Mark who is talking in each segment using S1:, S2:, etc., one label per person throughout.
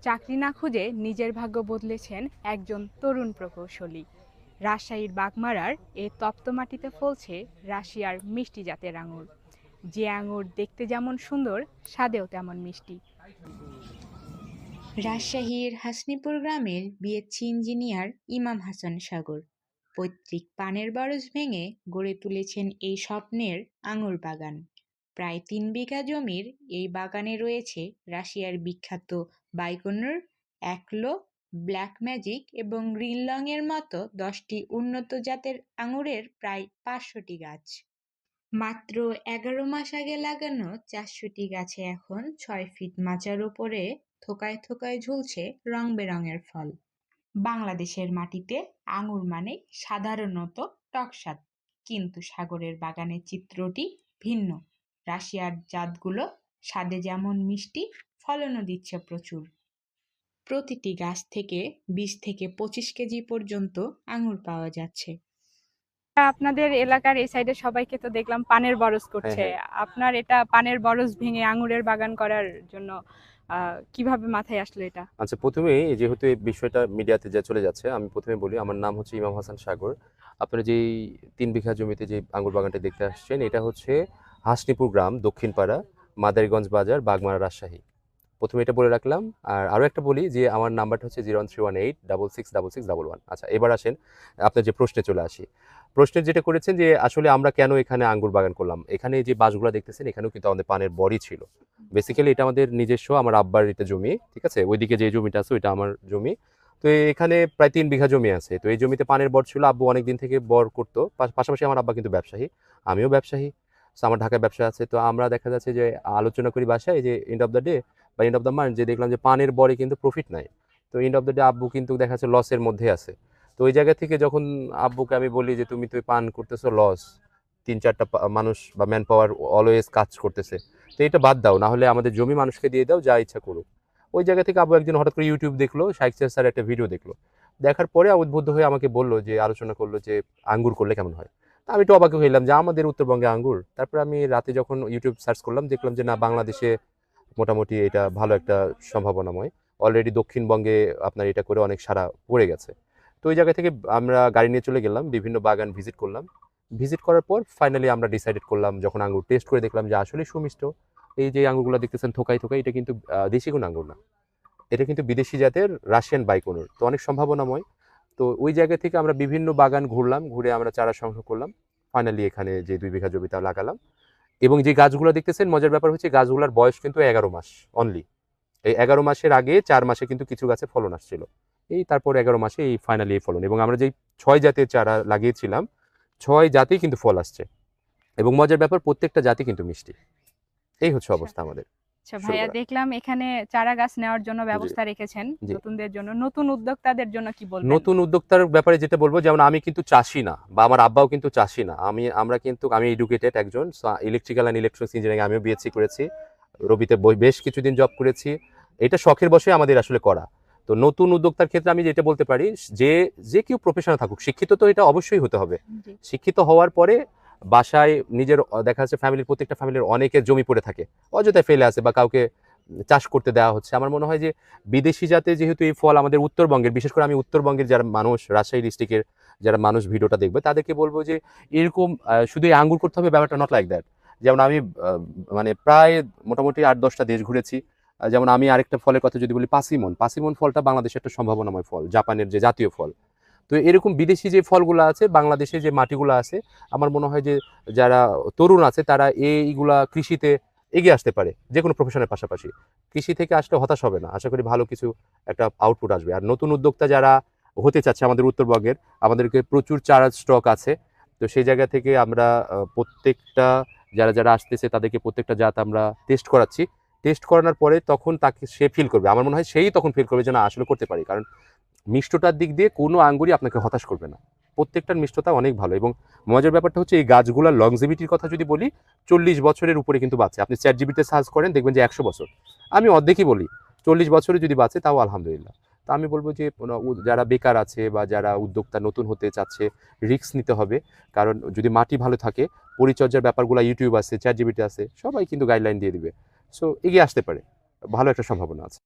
S1: চাকরি না খুঁজে নিজের ভাগ্য বদলেছেন একজন তরুণ প্রকৌশলী। রাজশাহীর বাগমারার এই তপ্ত মাটিতে ফলছে রাশিয়ার মিষ্টি জাতের আঙুর। যে আঙুর দেখতে যেমন সুন্দর, স্বাদেও তেমন মিষ্টি।
S2: রাজশাহীর হাসনিপুর গ্রামের বিএসসি ইঞ্জিনিয়ার ইমাম হাসান সাগর পৈতৃক পানের বরজ ভেঙে গড়ে তুলেছেন এই স্বপ্নের আঙুর বাগান। প্রায় 3 বিঘা জমির এই বাগানে রয়েছে রাশিয়ার বিখ্যাত বাইকোনর, একলো, ব্ল্যাক ম্যাজিক এবং গ্রিনলং এর মতো 10টি উন্নত জাতের আঙুরের প্রায় 500টি গাছ। মাত্র 11 মাস আগে লাগানো 400টি গাছে এখন 6 ফিট মাচার ওপরে থোকায় থোকায় ঝুলছে রং-বেরঙের ফল। বাংলাদেশের মাটিতে আঙুর মানে সাধারণত টক স্বাদ, কিন্তু সাগরের বাগানের চিত্রটি ভিন্ন। রাশিয়ার জাতগুলো স্বাদে যেমন মিষ্টি, ফলনও দিচ্ছে প্রচুর। প্রতিটি গাছ থেকে 20 থেকে 25 কেজি পর্যন্ত আঙুর পাওয়া যাচ্ছে।
S1: আপনাদের এলাকার এই সাইডে সবাইকে তো দেখলাম পানের বরজ
S3: হ্যাঁ,
S1: করছে।
S3: হ্যাঁ।
S1: আপনার এটা পানের বরজ ভেঙে আঙুরের বাগান করার জন্য কিভাবে মাথায় আসলো এটা?
S3: আচ্ছা, প্রথমেই যেহেতু এই বিষয়টা মিডিয়াতে চলে যাচ্ছে, আমি প্রথমে বলি আমার নাম হচ্ছে ইমাম হাসান সাগর। আপনারা যেই 3 বিঘা জমিতে যে আঙ্গুর বাগানটা দেখতে আসছেন, এটা হচ্ছে হাসনিপুর গ্রাম, দক্ষিণপাড়া, মাদারীগঞ্জ বাজার, বাগমারা, রাজশাহী। প্রথমে এটা বলে রাখলাম। আর আরও একটা বলি যে আমার নাম্বারটা হচ্ছে 01318666611। আচ্ছা, এবার আসেন আপনার যে প্রশ্নে চলে আসি। প্রশ্নে যেটা করেছেন যে আসলে আমরা কেন এখানে আঙ্গুর বাগান করলাম। এখানে যে বাঁশগুলো দেখতেছেন এখানেও কিন্তু আমাদের পানের বড়ি ছিল। বেসিক্যালি এটা আমাদের নিজস্ব, আমার আব্বার এটা জমি, ঠিক আছে? ওইদিকে যে জমিটা আছে ওইটা আমার জমি। তো এখানে প্রায় 3 বিঘা জমি আছে। তো এই জমিতে পানের বর ছিল, আব্বু অনেক দিন থেকে বর করতো। পাশাপাশি আমার আব্বা কিন্তু ব্যবসায়ী, আমিও ব্যবসায়ী। সো আমার ঢাকায় ব্যবসা আছে। তো আমরা দেখা যাচ্ছে যে আলোচনা করি বাসায় যে এন্ড অফ দ্য ডে বা এন্ড অফ দ্য মান্থ, যে দেখলাম যে পানের বরে কিন্তু প্রফিট নাই। তো এন্ড অফ দ্য ডে আব্বু কিন্তু দেখা যাচ্ছে লসের মধ্যে আছে। তো ওই জায়গা থেকে যখন আব্বুকে আমি বলি যে তুমি তো পান করতেছো লস, 3-4টা মানুষ বা ম্যান পাওয়ার অলওয়েজ কাজ করতেছে, তো এটা বাদ দাও, না হলে আমাদের জমি মানুষকে দিয়ে দাও, যা ইচ্ছা করুক। ওই জায়গা থেকে আব্বু একদিন হঠাৎ করে ইউটিউব দেখলো, শাইখ স্যার একটা ভিডিও দেখলো। দেখার পরে উদ্বুদ্ধ হয়ে আমাকে বললো, যে আলোচনা করলো যে আঙ্গুর করলে কেমন হয়। তা আমি একটু অবাক হইলাম যে আমাদের উত্তরবঙ্গে আঙ্গুর। তারপর আমি রাতে যখন ইউটিউব সার্চ করলাম, দেখলাম যে না, বাংলাদেশে মোটামুটি এটা ভালো একটা সম্ভাবনাময়। অলরেডি দক্ষিণবঙ্গে আপনার এটা করে অনেক সাড়া পড়ে গেছে। তো ওই জায়গা থেকে আমরা গাড়ি নিয়ে চলে গেলাম, বিভিন্ন বাগান ভিজিট করলাম। ভিজিট করার পর ফাইনালি আমরা ডিসাইডেড করলাম, যখন আঙ্গুর টেস্ট করে দেখলাম যে আসলে সুমিষ্ট। এই যে আঙ্গুরগুলো দেখতেছেন থোকাই থোকাই, এটা কিন্তু দেশি কোনো আঙ্গুর না, এটা কিন্তু বিদেশি জাতের রাশিয়ান বাইকোনর। তো অনেক সম্ভাবনাময়। তো ওই জায়গা থেকে আমরা বিভিন্ন বাগান ঘুরলাম, ঘুরে আমরা চারা সংগ্রহ করলাম। ফাইনালি এখানে যে 2 বিঘা জমিটা লাগালাম। এবং যে গাছগুলো দেখতেছেন, মজার ব্যাপার হচ্ছে গাছগুলোর বয়স কিন্তু 11 মাস অনলি। এই 11 মাসের আগে 4 মাসে কিন্তু কিছু গাছে ফলন আসছিল। এই তারপর 11 মাসে এই ফাইনালি এই ফলন। এবং আমরা যেই 6 জাতের চারা লাগিয়েছিলাম, 6 জাতেই কিন্তু ফল আসছে। এবং মজার ব্যাপার, প্রত্যেকটা জাতি কিন্তু মিষ্টি। এই হচ্ছে
S1: আচ্ছা
S3: অবস্থা আমাদের
S1: আচ্ছা
S3: শুরু
S1: ভাইয়া,
S3: করা।
S1: দেখলাম এখানে চারা গাছ নেওয়ার জন্য
S3: জি,
S1: ব্যবস্থা রেখেছেন
S3: জি।
S1: নতুনদের জন্য। নতুন উদ্যোক্তাদের জন্য কি বলবেন?
S3: নতুন উদ্যোক্তার ব্যাপারে যেটা বলবো, যেমন আমি কিন্তু চাষি না, বা আমার আব্বাও কিন্তু চাষি না। আমি এডুকেটেড একজন, ইলেকট্রিক্যাল অ্যান্ড ইলেকট্রনিক্স ইঞ্জিনিয়ারিং আমিও বিএসসি করেছি। রবিতে বেশ কিছুদিন জব করেছি। এটা শখের বশে আমাদের আসলে করা। তো নতুন উদ্যোক্তার ক্ষেত্রে আমি যেটা বলতে পারি, যে যে কেউ প্রফেশনাল থাকুক, শিক্ষিত তো এটা অবশ্যই হতে হবে।
S1: জি।
S3: শিক্ষিত হওয়ার পরে বাসায় নিজের দেখা যাচ্ছে প্রত্যেকটা ফ্যামিলির অনেকের জমি পড়ে থাকে, অযথায় ফেলে আছে বা কাউকে চাষ করতে দেওয়া হচ্ছে। আমার মনে হয় যে বিদেশি জাতে যেহেতু এই ফল আমাদের উত্তরবঙ্গের, বিশেষ করে আমি উত্তরবঙ্গের যারা মানুষ, রাজশাহী ডিস্ট্রিক্টের যারা মানুষ ভিডিওটা দেখবে, তাদেরকে বলবো যে এরকম শুধু এই আঙ্গুর করতে হবে ব্যাপারটা নট লাইক দ্যাট। যেমন আমি মানে প্রায় মোটামুটি 8-10টা দেশ ঘুরেছি। যেমন আমি আরেকটা ফলের কথা যদি বলি, পাসিমন। পাসিমন ফলটা বাংলাদেশের একটা সম্ভাবনাময় ফল, জাপানের যে জাতীয় ফল। তো এরকম বিদেশি যে ফলগুলো আছে, বাংলাদেশে যে মাটিগুলো আছে, আমার মনে হয় যে যারা তরুণ আছে তারা এইগুলা কৃষিতে এগিয়ে আসতে পারে, যে কোনো প্রফেশনের পাশাপাশি। কৃষি থেকে আসলে হতাশ হবে না, আশা করি ভালো কিছু একটা আউটপুট আসবে। আর নতুন উদ্যোক্তা যারা হতে চাচ্ছে আমাদের উত্তরবঙ্গের, আমাদেরকে প্রচুর চারা স্টক আছে। তো সেই জায়গা থেকে আমরা প্রত্যেকটা যারা যারা আসতেছে তাদেরকে প্রত্যেকটা জাত আমরা টেস্ট করাচ্ছি। টেস্ট করানোর পরে তখন তাকে সে ফিল করবে, আমার মনে হয় সেই তখন ফিল করবে যে না, আসলে করতে পারি। কারণ মিষ্টতার দিক দিয়ে কোনো আঙ্গুরই আপনাকে হতাশ করবে না। প্রত্যেকটার মিষ্টতা অনেক ভালো। এবং মজার ব্যাপারটা হচ্ছে এই গাছগুলোর লংজিভিটির কথা যদি বলি, 40 বছরের উপরে কিন্তু বাঁচে। আপনি চ্যাটজিপিটিতে সার্চ করেন, দেখবেন যে 100 বছর। আমি অর্ধেকই বলি, 40 বছরে যদি বাঁচে তাও আলহামদুলিল্লাহ। তা আমি বলবো যে যারা বেকার আছে বা যারা উদ্যোক্তা নতুন হতে চাচ্ছে, রিস্ক নিতে হবে। কারণ যদি মাটি ভালো থাকে, পরিচর্যার ব্যাপারগুলো ইউটিউব আছে, চ্যাটজিপিটি আছে, সবাই কিন্তু গাইডলাইন দিয়ে দিবে। সো এগিয়ে আসতে পারে, ভালো একটা সম্ভাবনা আছে।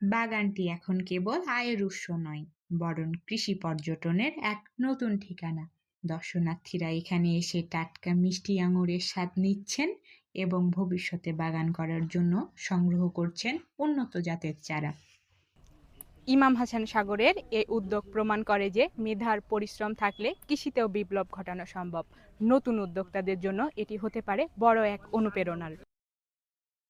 S2: বাগানটি এখন কেবল আয়ের উৎস নয়, বরং কৃষি পর্যটনের এক নতুন ঠিকানা। দর্শনার্থীরা এখানে এসে টাটকা মিষ্টি আঙুরের স্বাদ নিচ্ছেন এবং ভবিষ্যতে বাগান করার জন্য সংগ্রহ করছেন উন্নত জাতের চারা।
S1: ইমাম হাসান সাগরের এই উদ্যোগ প্রমাণ করে যে মেধার পরিশ্রম থাকলে কৃষিতেও বিপ্লব ঘটানো সম্ভব। নতুন উদ্যোক্তাদের জন্য এটি হতে পারে বড় এক অনুপ্রেরণার।